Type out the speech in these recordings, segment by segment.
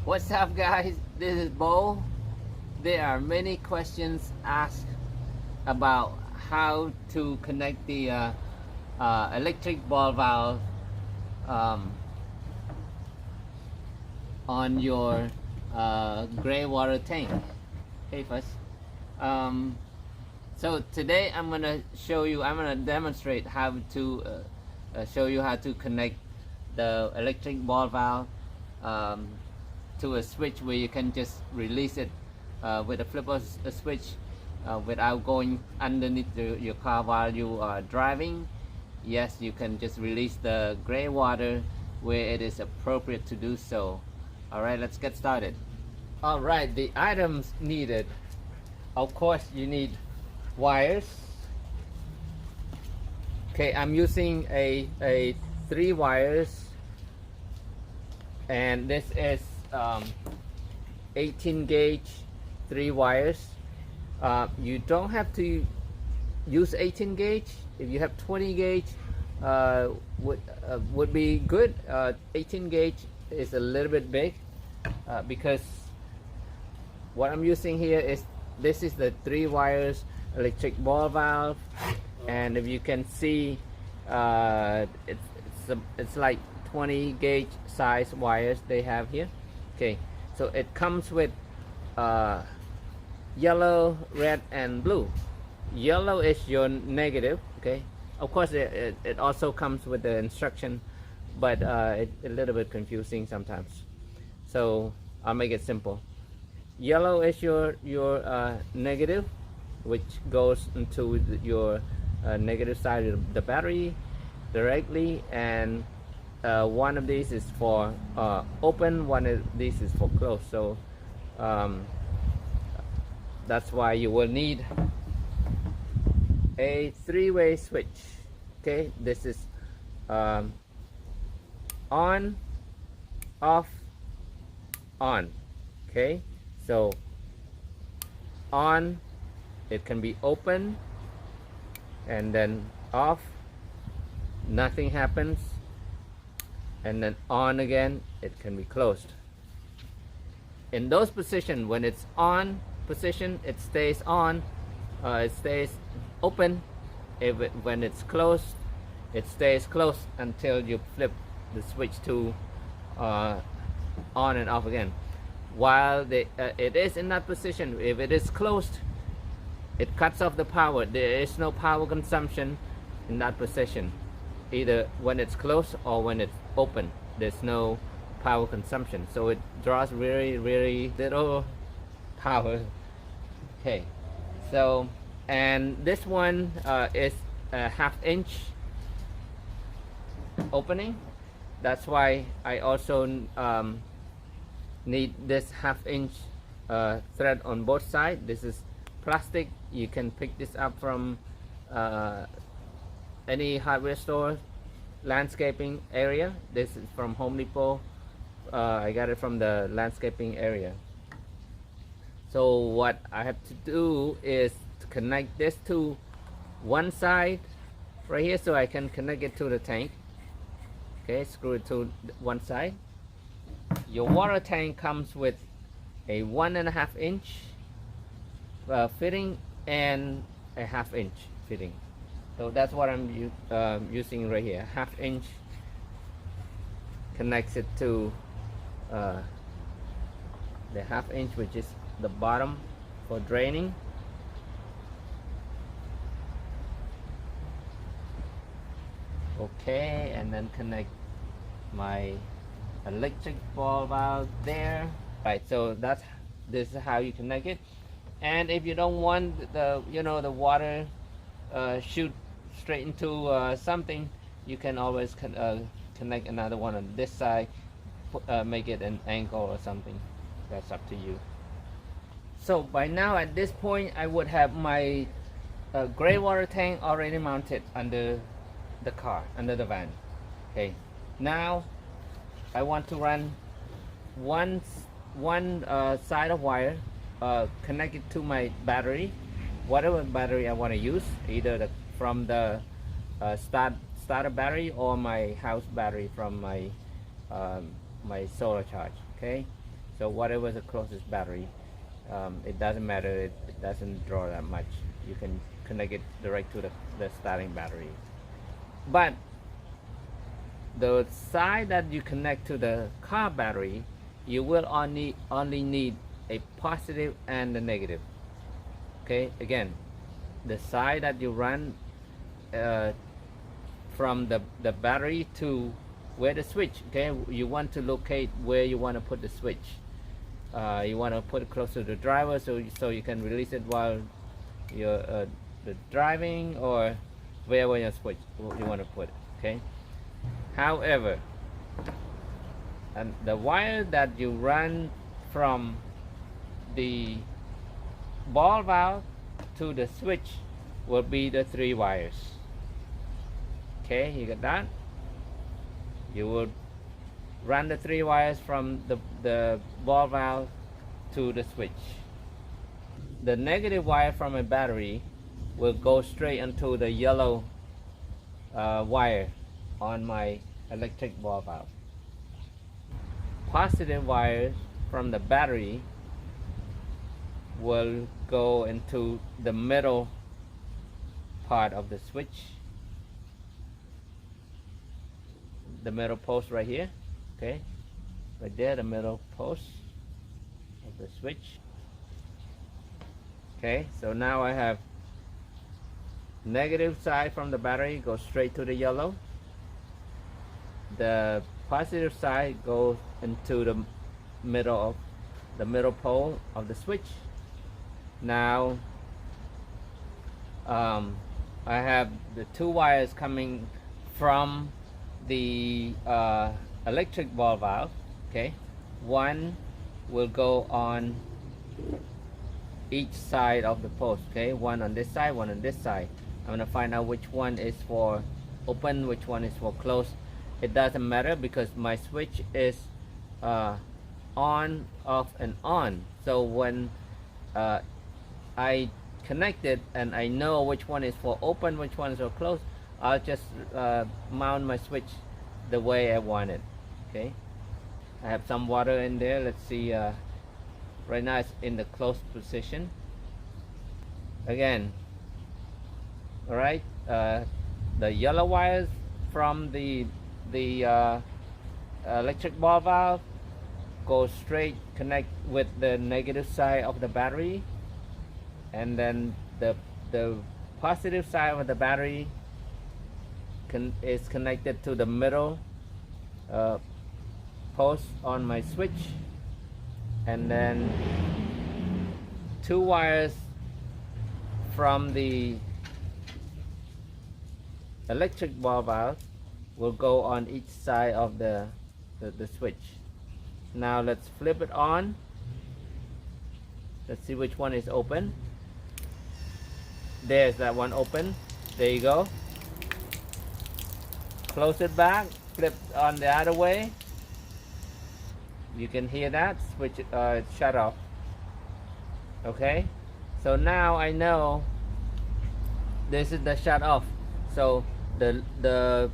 What's up, guys? This is Bo. There are many questions asked about how to connect the electric ball valve um, on your gray water tank. Hey, first. So today I'm gonna demonstrate how to show you how to connect the electric ball valve to a switch where you can just release it with a flip of a switch without going underneath your car while you are driving. Yes, you can just release the gray water where it is appropriate to do so. Alright, let's get started. Alright, the items needed. Of course, you need wires. Okay, I'm using a 3 wires, and this is 18 gauge 3 wires. You don't have to use 18 gauge. If you have 20 gauge, would be good. 18 gauge is a little bit big because what I'm using here is this is the 3 wires electric ball valve, and if you can see, it's like 20 gauge size wires they have here. Okay, so it comes with yellow, red, and blue. Yellow is your negative. Okay, of course it also comes with the instruction, but it's a little bit confusing sometimes, so I'll make it simple. Yellow is your negative, which goes into your negative side of the battery directly, and one of these is for open, one of these is for close. So that's why you will need a 3-way switch. Okay, this is on, off, on. Okay, so on, it can be open, and then off, nothing happens, and then on again, it can be closed. In those positions, when it's on position, it stays on, it stays open. When it's closed, it stays closed until you flip the switch to on and off again. While it is in that position, if it is closed, it cuts off the power. There is no power consumption in that position, either when it's closed or when it's open. There's no power consumption, so it draws very little power. Okay, so, and this one is a 1/2 inch opening. That's why I also need this 1/2 inch thread on both sides. This is plastic. You can pick this up from any hardware store, landscaping area. This is from Home Depot. I got it from the landscaping area. So what I have to do is to connect this to one side right here, so I can connect it to the tank. Okay, screw it to one side. Your water tank comes with a 1.5 inch fitting and a 1/2 inch fitting. So that's what I'm using right here. 1/2 inch connects it to the 1/2 inch, which is the bottom for draining. Okay, and then connect my electric ball valve there. Right, so this is how you connect it. And if you don't want the the water shoot straight into something, you can always connect another one on this side, make it an angle or something. That's up to you. So by now, at this point, I would have my gray water tank already mounted under the car, under the van. Okay, now I want to run one side of wire, connect it to my battery, whatever battery I want to use, either from the starter battery or my house battery from my my solar charge. Okay, So whatever the closest battery, it doesn't matter, it doesn't draw that much. You can connect it direct to the starting battery. But the side that you connect to the car battery, you will only need a positive and a negative. Okay, again, the side that you run from the battery to where the switch, okay, you want to locate where you want to put the switch. You want to put it close to the driver so you can release it while you're driving, or wherever you want to put it. Okay. However, and the wire that you run from the ball valve to the switch will be the 3 wires. Okay, you got that? You will run the 3 wires from the ball valve to the switch. The negative wire from a battery will go straight into the yellow wire on my electric ball valve. Positive wires from the battery will go into the middle part of the switch, the middle post right here. Okay, right there, the middle post of the switch. Okay, so now I have negative side from the battery goes straight to the yellow. The positive side goes into the middle pole of the switch. Now I have the 2 wires coming from the electric ball valve. Okay, one will go on each side of the post. Okay, one on this side, one on this side. I'm gonna find out which one is for open, which one is for closed. It doesn't matter because my switch is on, off, and on. So when I connect it and I know which one is for open, which one is for closed, I'll just mount my switch the way I want it. Okay, I have some water in there. Let's see. Right now it's in the closed position. Again, all right. The yellow wires from the electric ball valve go straight, connect with the negative side of the battery, and then the positive side of the battery is connected to the middle post on my switch, and then 2 wires from the electric ball valve will go on each side of the switch. Now let's flip it on. Let's see which one is open. There's that one open. There you go. Close it back, flip on the other way. You can hear that switch shut off. Okay, so now I know this is the shut off. So the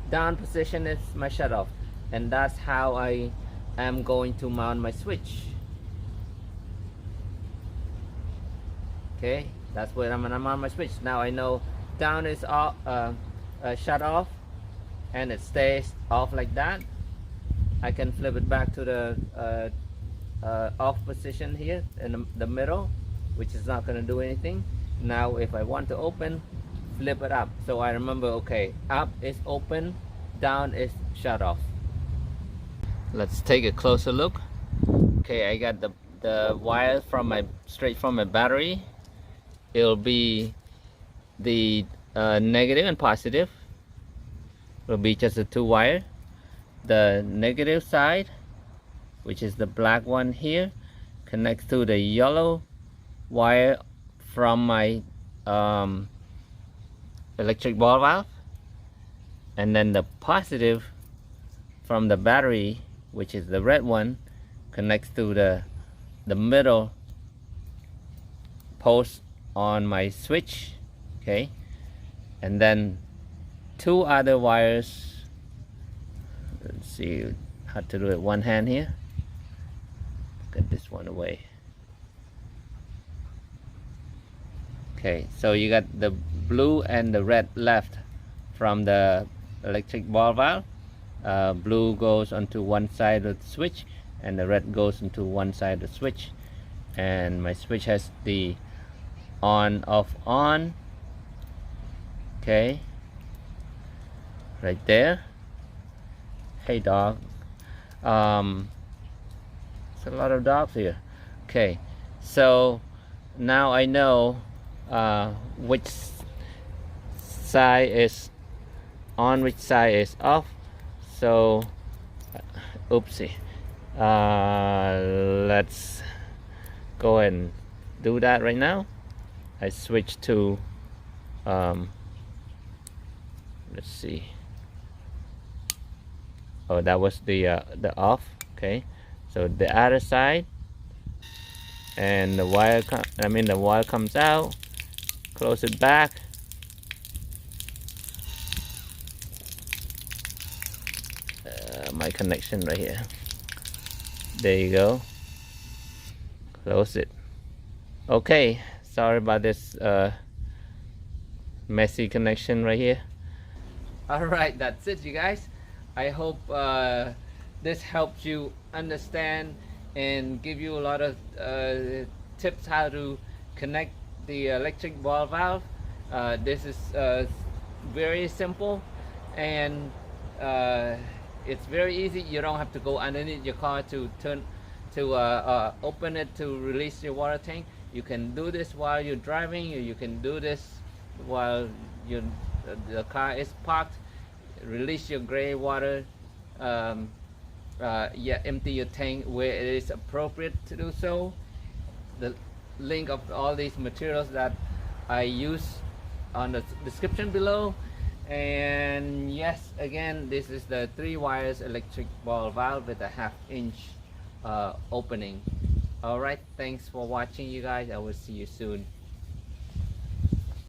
down position is my shut off, and that's how I am going to mount my switch. Okay, that's where I'm gonna mount my switch. Now I know down is off, shut off, and it stays off like that. I can flip it back to the off position here in the middle, which is not going to do anything. Now if I want to open, flip it up, so I remember, okay, up is open, down is shut off. Let's take a closer look. Okay, I got the wire from straight from my battery. It'll be the negative and positive. It'll be just a 2 wire. The negative side, which is the black one here, connects to the yellow wire from my electric ball valve, and then the positive from the battery, which is the red one, connects to the middle post on my switch. Okay, and then 2 other wires. Let's see how to do it one hand here. get this one away. Okay, so you got the blue and the red left from the electric ball valve. Blue goes onto one side of the switch and the red goes into one side of the switch, and my switch has the on off on. Okay, right there. Hey dog. There's a lot of dogs here. Okay, so now I know which side is on, which side is off. So oopsie, let's go and do that right now. I switch to let's see. Oh, that was the off. Okay, so the other side, and the wire the wire comes out. Close it back. My connection right here. There you go. Close it. Okay, sorry about this messy connection right here. Alright, that's it, you guys. I hope this helps you understand and give you a lot of tips how to connect the electric ball valve. This is very simple, and it's very easy. You don't have to go underneath your car to open it to release your water tank. You can do this while you're driving. You can do this while the car is parked. Release your gray water. Empty your tank where it is appropriate to do so. The link of all these materials that I use on the description below. And yes, again, this is the 3 wires electric ball valve with a 1/2 inch opening. Alright, thanks for watching, you guys. I will see you soon.